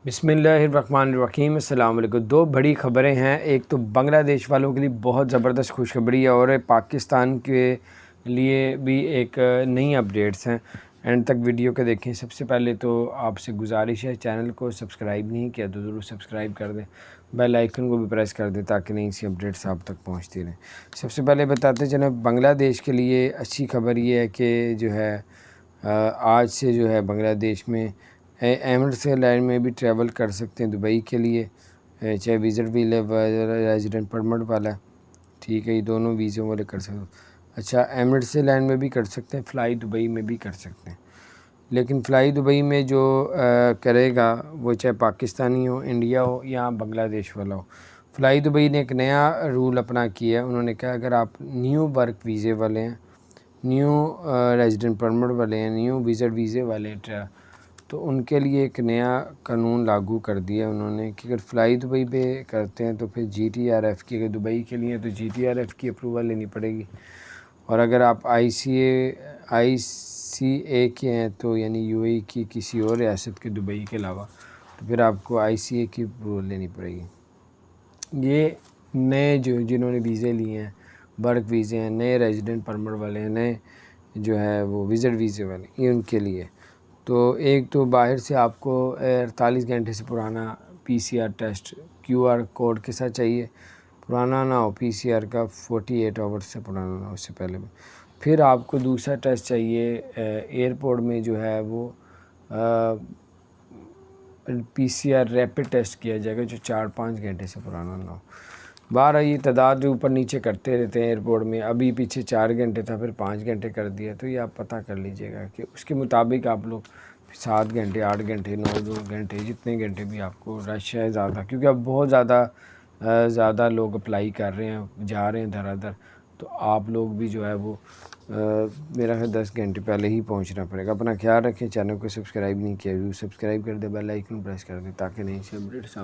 بسم اللہ الرحمن الرحیم۔ السلام علیکم۔ دو بڑی خبریں ہیں، ایک تو بنگلہ دیش والوں کے لیے بہت زبردست خوشخبری ہے اور پاکستان کے لیے بھی ایک نئی اپڈیٹس ہیں۔ اینڈ تک ویڈیو کے دیکھیں۔ سب سے پہلے تو آپ سے گزارش ہے، چینل کو سبسکرائب نہیں کیا تو ضرور سبسکرائب کر دیں، بیل آئیکن کو بھی پریس کر دیں تاکہ نئی سی اپڈیٹس آپ تک پہنچتی رہیں۔ سب سے پہلے بتاتے چلیں، بنگلہ دیش کے لیے اچھی خبر یہ ہے کہ جو ہے آج سے جو ہے بنگلہ دیش میں ایمریٹس ایئر لائن میں بھی ٹریول کر سکتے ہیں دبئی کے لیے، چاہے وزٹ ویزا ریزیڈنٹ پرمٹ والا ہے، ٹھیک ہے، یہ دونوں ویزوں والے کر سکتے ہیں۔ اچھا، ایمریٹس ایئر لائن میں بھی کر سکتے ہیں، فلائی دبئی میں بھی کر سکتے ہیں، لیکن فلائی دبئی میں جو کرے گا وہ چاہے پاکستانی ہو، انڈیا ہو یا بنگلہ دیش والا ہو۔ فلائی دبئی نے ایک نیا رول اپنا کیا ہے، انہوں نے کہا اگر آپ نیو ورک ویزے والے ہیں، نیو ریزیڈنٹ پرمٹ والے ہیں، نیو وزٹ ویزے والے ہیں، تو ان کے لیے ایک نیا قانون لاگو کر دیا انہوں نے کہ اگر فلائی دبئی پہ کرتے ہیں تو پھر جی ٹی آر ایف کی، اگر دبئی کے لیے تو جی ٹی آر ایف کی اپروول لینی پڑے گی، اور اگر آپ آئی سی اے کے ہیں تو یعنی یو اے کی کسی اور ریاست کے دبئی کے علاوہ، تو پھر آپ کو آئی سی اے کی اپروول لینی پڑے گی۔ یہ نئے جنہوں نے ویزے لیے ہیں، ورک ویزے ہیں، نئے ریزیڈنٹ پرمٹ والے ہیں، نئے جو ہے وہ وزٹ ویزے والے، یہ ان کے لیے۔ تو ایک تو باہر سے آپ کو 48 گھنٹے سے پرانا P C R test Q R code کے ساتھ چاہیے، پرانا نہ ہو پی سی آر کا، 48 آورس سے پرانا نہ ہو، اس سے پہلے میں۔ پھر آپ کو دوسرا ٹیسٹ چاہیے ایئرپورٹ میں جو ہے وہ پی سی آر ریپڈ ٹیسٹ کیا جائے گا جو 4-5 گھنٹے سے پرانا نہ ہو۔ باہر یہ تعداد جو اوپر نیچے کرتے رہتے ہیں ایئرپورٹ میں، ابھی پیچھے 4 گھنٹے تھا پھر 5 گھنٹے کر دیا، تو یہ آپ پتہ کر لیجئے گا کہ اس کے مطابق آپ لوگ 7 گھنٹے، 8 گھنٹے، 9 گھنٹے، جتنے گھنٹے بھی آپ کو رش ہے زیادہ، کیونکہ اب بہت زیادہ لوگ اپلائی کر رہے ہیں، جا رہے ہیں دھڑا دھڑ، تو آپ لوگ بھی جو ہے وہ میرا خیال 10 گھنٹے پہلے ہی پہنچنا پڑے گا۔ اپنا خیال رکھیں، چینل کو سبسکرائب نہیں کیا، سبسکرائب کر دیں، بیل آئیکن پریس کر دیں تاکہ نہیں سے اپڈیٹس